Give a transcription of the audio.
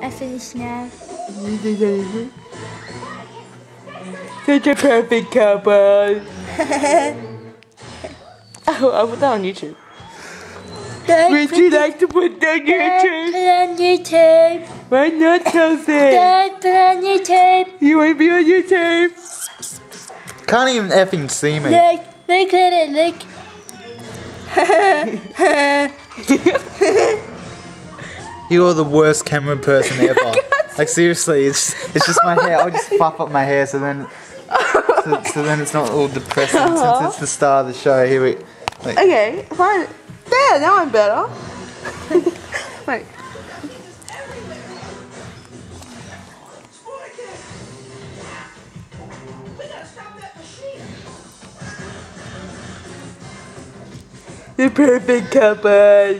I finished now. Such a perfect couple. Oh, I'll put that on YouTube. Would you like to put that on YouTube? Put on YouTube. Why not, Chelsea? Dad, put on YouTube. You want to be on YouTube? Can't even effing see me. Look at it, look. You're the worst camera person ever. Like seriously, it's just my hair. I'll just fluff up my hair so then it's not all depressing since it's the star of the show. Here we. Like, Okay, fine. There, now I'm better. Wait. The perfect couple.